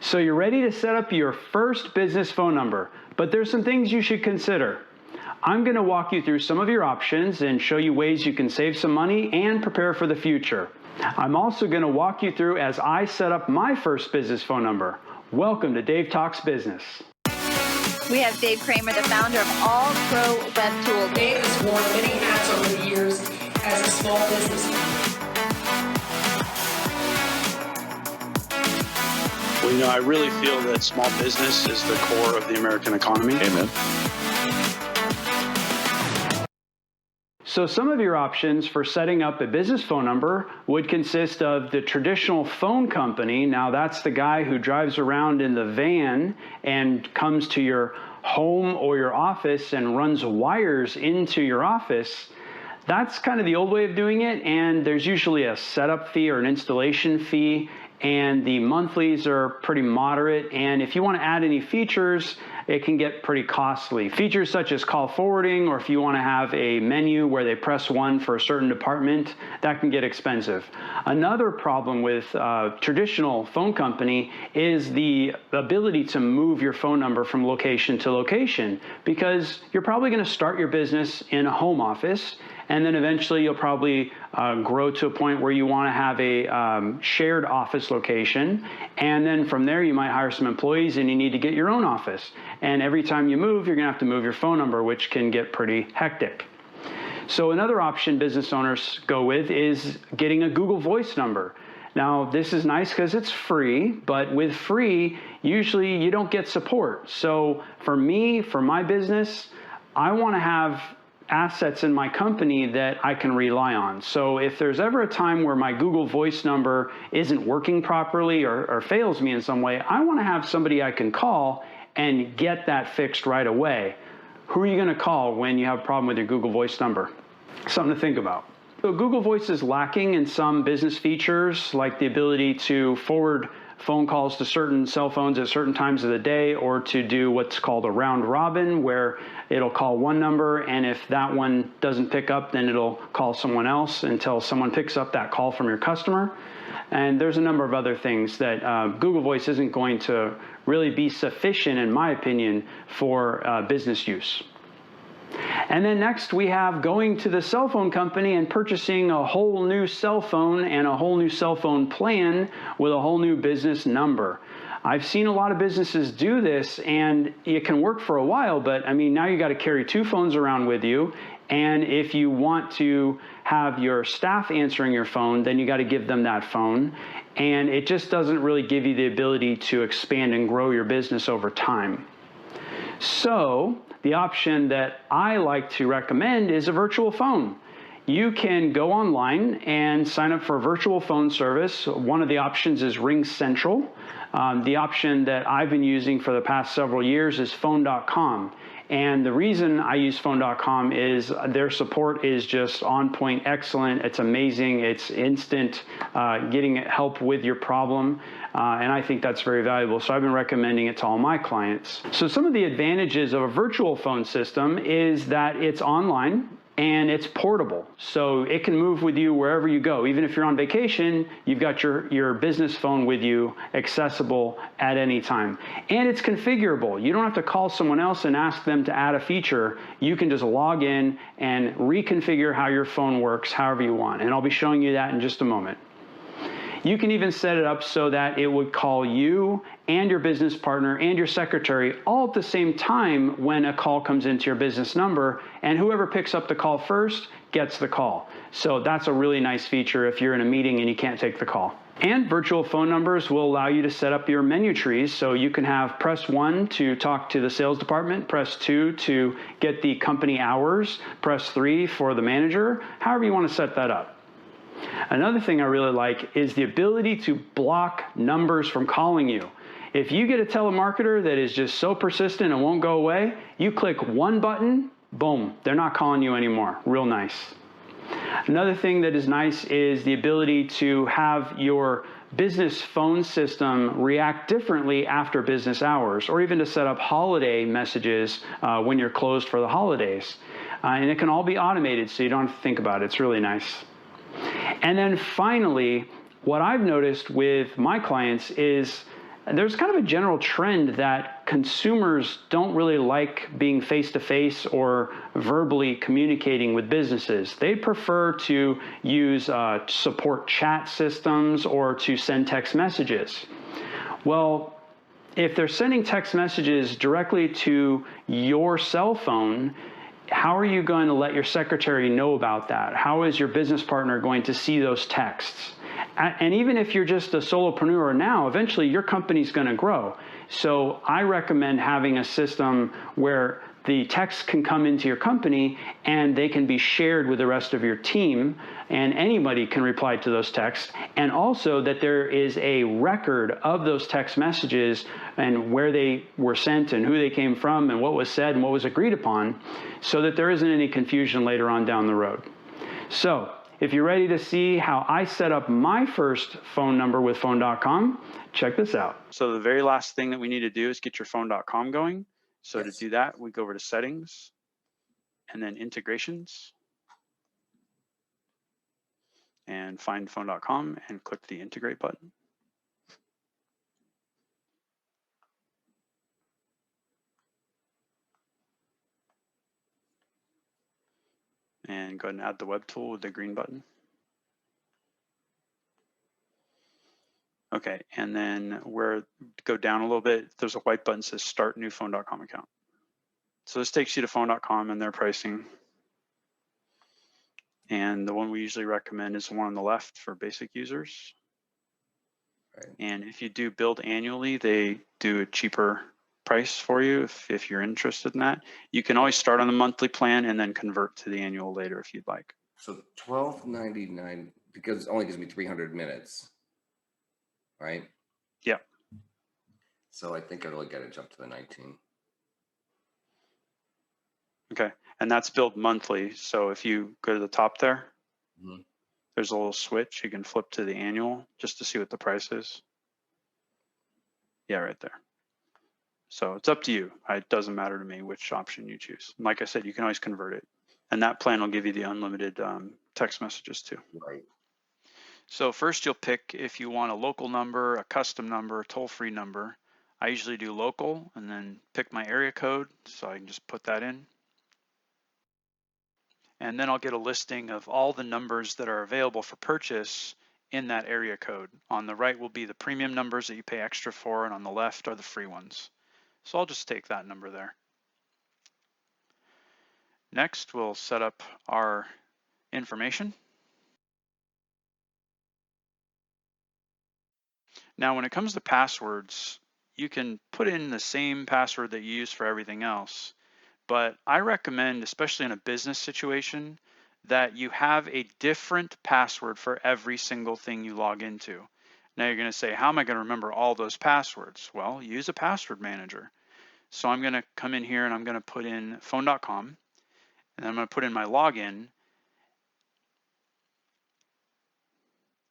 So you're ready to set up your first business phone number, but there's some things you should consider. I'm going to walk you through some of your options and show you ways you can save some money and prepare for the future. I'm also going to walk you through as I set up my first business phone number. Welcome to Dave Talks Business. We have Dave Kramer, the founder of All Pro Web Tools. Dave has worn many hats over the years as a small businessman. Well, I really feel that small business is the core of the American economy. Amen. So some of your options for setting up a business phone number would consist of the traditional phone company. Now that's the guy who drives around in the van and comes to your home or your office and runs wires into your office. That's kind of the old way of doing it, and there's usually a setup fee or an installation fee, and the monthlies are pretty moderate, and if you want to add any features, it can get pretty costly. Features such as call forwarding, or if you want to have a menu where they press 1 for a certain department, that can get expensive. Another problem with traditional phone company is the ability to move your phone number from location to location, because you're probably going to start your business in a home office, and then eventually you'll probably grow to a point where you want to have a shared office location. And then from there, you might hire some employees and you need to get your own office. And every time you move, you're going to have to move your phone number, which can get pretty hectic. So another option business owners go with is getting a Google Voice number. Now, this is nice because it's free, but with free, usually you don't get support. So for me, for my business, I want to have assets in my company that I can rely on. So if there's ever a time where my Google Voice number isn't working properly or fails me in some way, I want to have somebody I can call and get that fixed right away. Who are you going to call when you have a problem with your Google Voice number? Something to think about. So Google Voice is lacking in some business features, like the ability to forward phone calls to certain cell phones at certain times of the day, or to do what's called a round robin, where it'll call one number, and if that one doesn't pick up, then it'll call someone else until someone picks up that call from your customer. And there's a number of other things that Google Voice isn't going to really be sufficient, in my opinion, for business use. And then next we have going to the cell phone company and purchasing a whole new cell phone and a whole new cell phone plan with a whole new business number. I've seen a lot of businesses do this, and it can work for a while, but I mean, now you got to carry 2 phones around with you. And if you want to have your staff answering your phone, then you got to give them that phone. And it just doesn't really give you the ability to expand and grow your business over time. So the option that I like to recommend is a virtual phone. You can go online and sign up for a virtual phone service. One of the options is ringcentral. The option that I've been using for the past several years is phone.com. And the reason I use phone.com is their support is just on point, excellent. It's amazing. It's instant getting help with your problem. And I think that's very valuable. So I've been recommending it to all my clients. So some of the advantages of a virtual phone system is that it's online and it's portable. So it can move with you wherever you go. Even if you're on vacation, you've got your business phone with you, accessible at any time. And it's configurable. You don't have to call someone else and ask them to add a feature. You can just log in and reconfigure how your phone works however you want. And I'll be showing you that in just a moment. You can even set it up so that it would call you and your business partner and your secretary all at the same time when a call comes into your business number, and whoever picks up the call first gets the call. So that's a really nice feature if you're in a meeting and you can't take the call. And virtual phone numbers will allow you to set up your menu trees, so you can have press 1 to talk to the sales department, press 2 to get the company hours, press 3 for the manager, however you want to set that up. Another thing I really like is the ability to block numbers from calling you. If you get a telemarketer that is just so persistent and won't go away, you click one button, boom, they're not calling you anymore. Real nice. Another thing that is nice is the ability to have your business phone system react differently after business hours, or even to set up holiday messages when you're closed for the holidays. And it can all be automated, so you don't have to think about it. It's really nice. And then finally, what I've noticed with my clients is there's kind of a general trend that consumers don't really like being face-to-face or verbally communicating with businesses. They prefer to use support chat systems or to send text messages. Well, if they're sending text messages directly to your cell phone, how are you going to let your secretary know about that? How is your business partner going to see those texts? And even if you're just a solopreneur now, eventually your company's going to grow. So I recommend having a system where the texts can come into your company and they can be shared with the rest of your team, and anybody can reply to those texts. And also that there is a record of those text messages and where they were sent and who they came from and what was said and what was agreed upon, so that there isn't any confusion later on down the road. So if you're ready to see how I set up my first phone number with phone.com, check this out. So the very last thing that we need to do is get your phone.com going. So Yes. to do that, we go over to settings and then integrations and find phone.com and click the integrate button. And go ahead and add the web tool with the green button. Okay, and then go down a little bit, there's a white button that says start new phone.com account. So this takes you to phone.com and their pricing. And the one we usually recommend is the one on the left for basic users. Right. And if you do build annually, they do a cheaper price for you if you're interested in that. You can always start on the monthly plan and then convert to the annual later if you'd like. So $12.99 because it only gives me 300 minutes, right? Yeah. So I think I'd really got to jump to the 19. Okay, and that's billed monthly. So if you go to the top there, there's a little switch. You can flip to the annual just to see what the price is. Yeah, right there. So it's up to you. It doesn't matter to me which option you choose. Like I said, you can always convert it. And that plan will give you the unlimited text messages too. Right. So first you'll pick if you want a local number, a custom number, a toll-free number. I usually do local and then pick my area code. So I can just put that in. And then I'll get a listing of all the numbers that are available for purchase in that area code. On the right will be the premium numbers that you pay extra for, and on the left are the free ones. So I'll just take that number there. Next, we'll set up our information. Now, when it comes to passwords, you can put in the same password that you use for everything else. But I recommend, especially in a business situation, that you have a different password for every single thing you log into. Now you're going to say, how am I going to remember all those passwords? Well, use a password manager. So I'm going to come in here and I'm going to put in phone.com and I'm going to put in my login.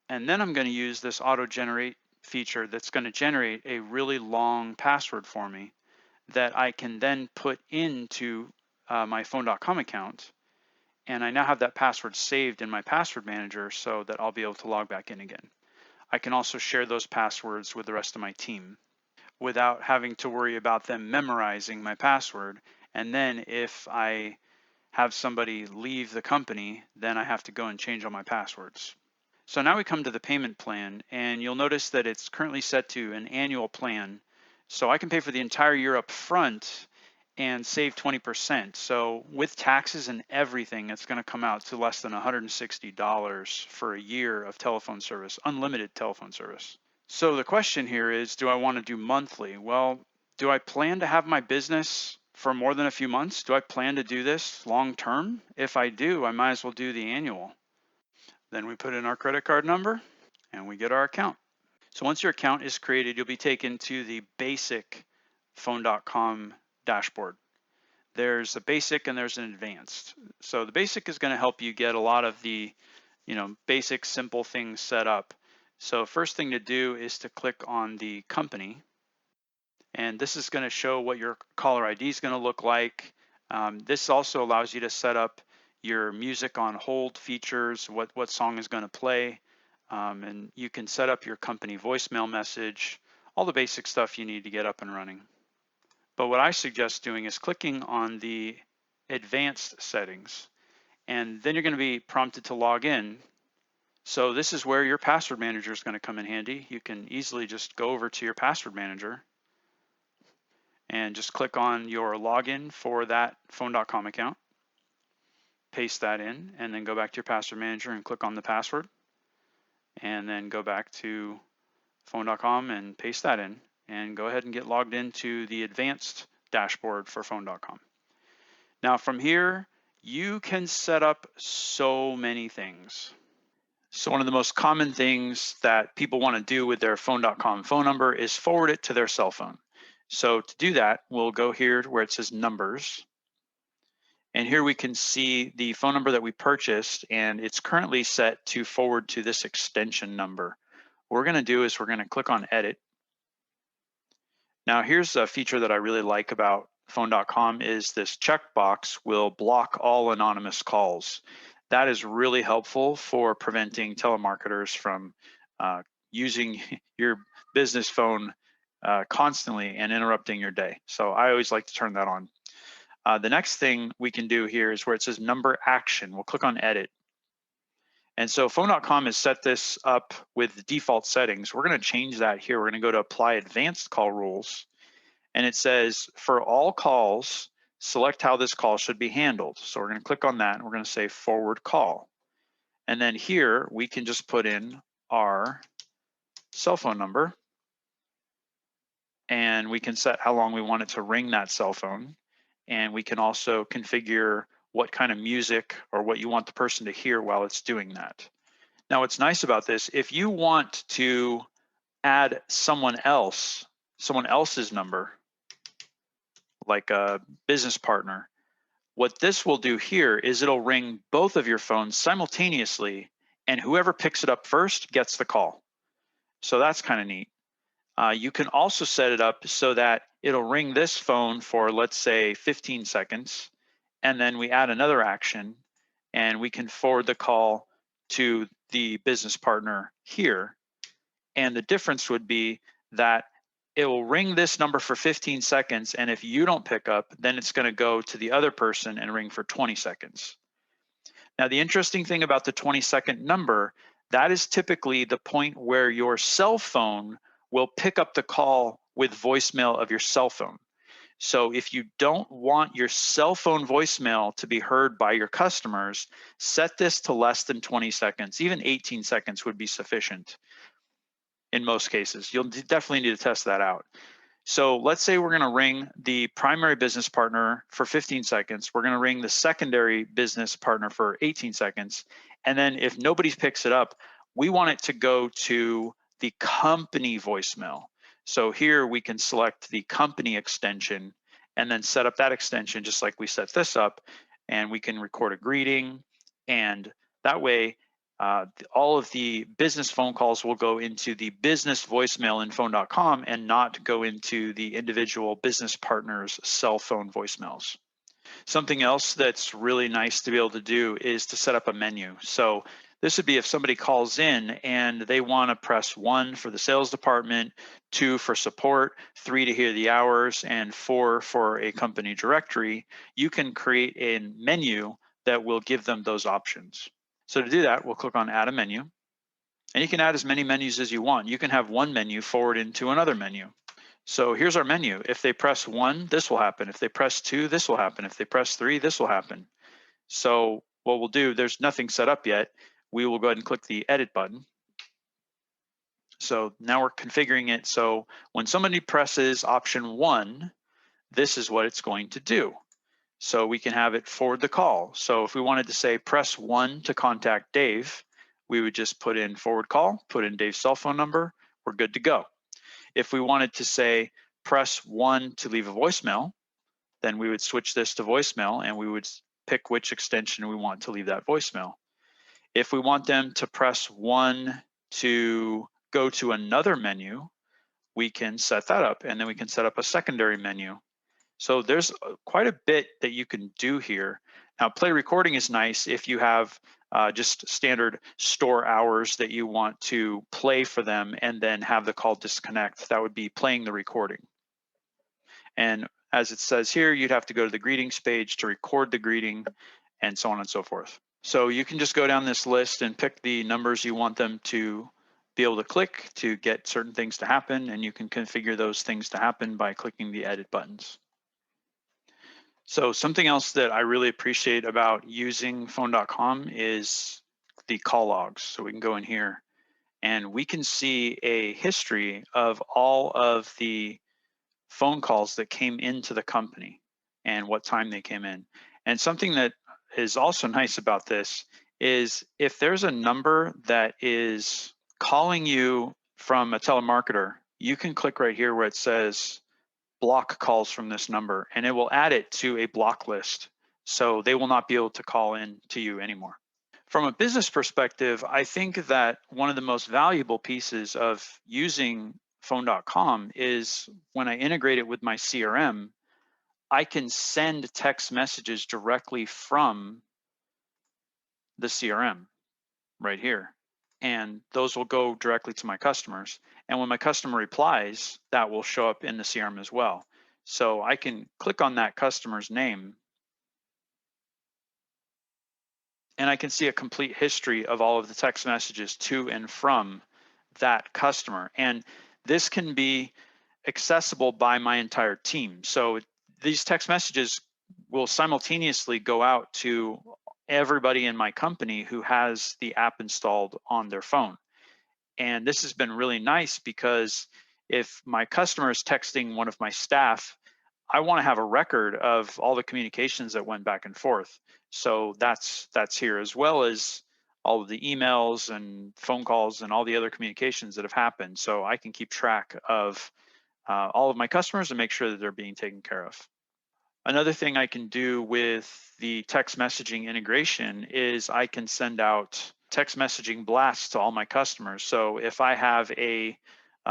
And then I'm going to use this auto generate feature that's going to generate a really long password for me that I can then put into my phone.com account. And I now have that password saved in my password manager so that I'll be able to log back in again. I can also share those passwords with the rest of my team without having to worry about them memorizing my password. And then if I have somebody leave the company, then I have to go and change all my passwords. So now we come to the payment plan, and you'll notice that it's currently set to an annual plan. So I can pay for the entire year up front and save 20%. So with taxes and everything, it's going to come out to less than $160 for a year of telephone service, unlimited telephone service. So the question here is, do I want to do monthly? Well, do I plan to have my business for more than a few months? Do I plan to do this long term? If I do, I might as well do the annual. Then we put in our credit card number and we get our account. So once your account is created, you'll be taken to the basic phone.com dashboard. There's a basic and there's an advanced. So the basic is going to help you get a lot of the, basic simple things set up. So first thing to do is to click on the company. And this is going to show what your caller ID is going to look like. This also allows you to set up your music on hold features, what song is going to play. And you can set up your company voicemail message, all the basic stuff you need to get up and running. But what I suggest doing is clicking on the advanced settings, and then you're going to be prompted to log in. So this is where your password manager is going to come in handy. You can easily just go over to your password manager and just click on your login for that phone.com account, paste that in, and then go back to your password manager and click on the password, and then go back to phone.com and paste that in, and go ahead and get logged into the advanced dashboard for phone.com. Now from here, you can set up so many things. So one of the most common things that people want to do with their phone.com phone number is forward it to their cell phone. So to do that, we'll go here where it says numbers. And here we can see the phone number that we purchased, and it's currently set to forward to this extension number. What we're going to do is we're going to click on edit. Now here's a feature that I really like about phone.com is this checkbox will block all anonymous calls. That is really helpful for preventing telemarketers from using your business phone constantly and interrupting your day. So I always like to turn that on. The next thing we can do here is where it says number action. We'll click on edit. And so phone.com has set this up with the default settings. We're going to change that here. We're going to go to apply advanced call rules. And it says for all calls, select how this call should be handled. So we're going to click on that and we're going to say forward call. And then here we can just put in our cell phone number, and we can set how long we want it to ring that cell phone. And we can also configure what kind of music or what you want the person to hear while it's doing that. Now, what's nice about this, if you want to add someone else's number, like a business partner, what this will do here is it'll ring both of your phones simultaneously, and whoever picks it up first gets the call. So that's kind of neat. You can also set it up so that it'll ring this phone for, let's say, 15 seconds, and then we add another action, and we can forward the call to the business partner here. And the difference would be that it will ring this number for 15 seconds, and if you don't pick up, then it's going to go to the other person and ring for 20 seconds. Now, the interesting thing about the 20-second number, that is typically the point where your cell phone will pick up the call with voicemail of your cell phone. So if you don't want your cell phone voicemail to be heard by your customers, set this to less than 20 seconds. Even 18 seconds would be sufficient in most cases. You'll definitely need to test that out. So let's say we're going to ring the primary business partner for 15 seconds. We're going to ring the secondary business partner for 18 seconds. And then if nobody picks it up, we want it to go to the company voicemail. So here we can select the company extension and then set up that extension just like we set this up. And we can record a greeting. And that way, all of the business phone calls will go into the business voicemail in phone.com and not go into the individual business partner's cell phone voicemails. Something else that's really nice to be able to do is to set up a menu. So this would be if somebody calls in and they want to press 1 for the sales department, 2 for support, 3 to hear the hours, and 4 for a company directory. You can create a menu that will give them those options. So to do that, we'll click on add a menu, and you can add as many menus as you want. You can have one menu forward into another menu. So here's our menu. If they press 1, this will happen. If they press 2, this will happen. If they press 3, this will happen. So what we'll do, there's nothing set up yet. We will go ahead and click the edit button. So now we're configuring it. So when somebody presses option 1, this is what it's going to do. So we can have it forward the call. So if we wanted to say press 1 to contact Dave, we would just put in forward call, put in Dave's cell phone number, we're good to go. If we wanted to say press 1 to leave a voicemail, then we would switch this to voicemail and we would pick which extension we want to leave that voicemail. If we want them to press 1 to go to another menu, we can set that up, and then we can set up a secondary menu. So there's quite a bit that you can do here. Now, play recording is nice if you have just standard store hours that you want to play for them and then have the call disconnect. That would be playing the recording. And as it says here, you'd have to go to the greetings page to record the greeting and so on and so forth. So you can just go down this list and pick the numbers you want them to be able to click to get certain things to happen, and you can configure those things to happen by clicking the edit buttons. So something else that I really appreciate about using phone.com is the call logs. So we can go in here and we can see a history of all of the phone calls that came into the company and what time they came in. And something that is also nice about this is if there's a number that is calling you from a telemarketer, you can click right here where it says block calls from this number, and it will add it to a block list. So they will not be able to call in to you anymore. From a business perspective, I think that one of the most valuable pieces of using phone.com is when I integrate it with my CRM, I can send text messages directly from the CRM right here. And those will go directly to my customers. And when my customer replies, that will show up in the CRM as well. So I can click on that customer's name and I can see a complete history of all of the text messages to and from that customer. And this can be accessible by my entire team. So these text messages will simultaneously go out to everybody in my company who has the app installed on their phone. And this has been really nice because if my customer is texting one of my staff, I want to have a record of all the communications that went back and forth. So that's here, as well as all of the emails and phone calls and all the other communications that have happened. So I can keep track of all of my customers and make sure that they're being taken care of. Another thing I can do with the text messaging integration is I can send out text messaging blasts to all my customers. So if I have a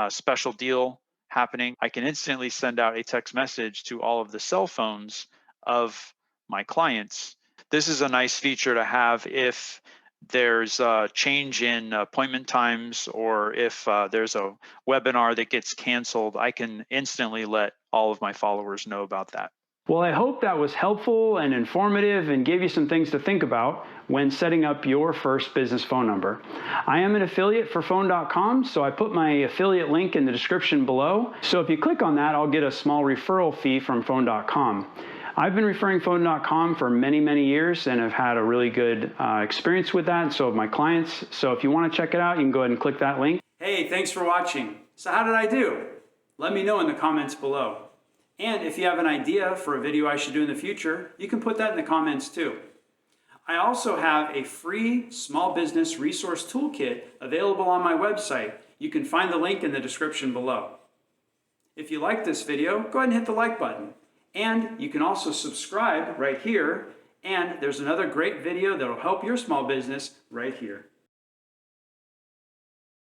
special deal happening, I can instantly send out a text message to all of the cell phones of my clients. This is a nice feature to have if there's a change in appointment times, or if there's a webinar that gets canceled, I can instantly let all of my followers know about that. Well, I hope that was helpful and informative and gave you some things to think about when setting up your first business phone number. I am an affiliate for phone.com, so I put my affiliate link in the description below. So if you click on that, I'll get a small referral fee from phone.com. I've been referring phone.com for many, many years and have had a really good experience with that, and so have my clients. So if you want to check it out, you can go ahead and click that link. Hey, thanks for watching. So how did I do? Let me know in the comments below. And if you have an idea for a video I should do in the future, you can put that in the comments too. I also have a free small business resource toolkit available on my website. You can find the link in the description below. If you like this video, go ahead and hit the like button. And you can also subscribe right here. And there's another great video that will help your small business right here.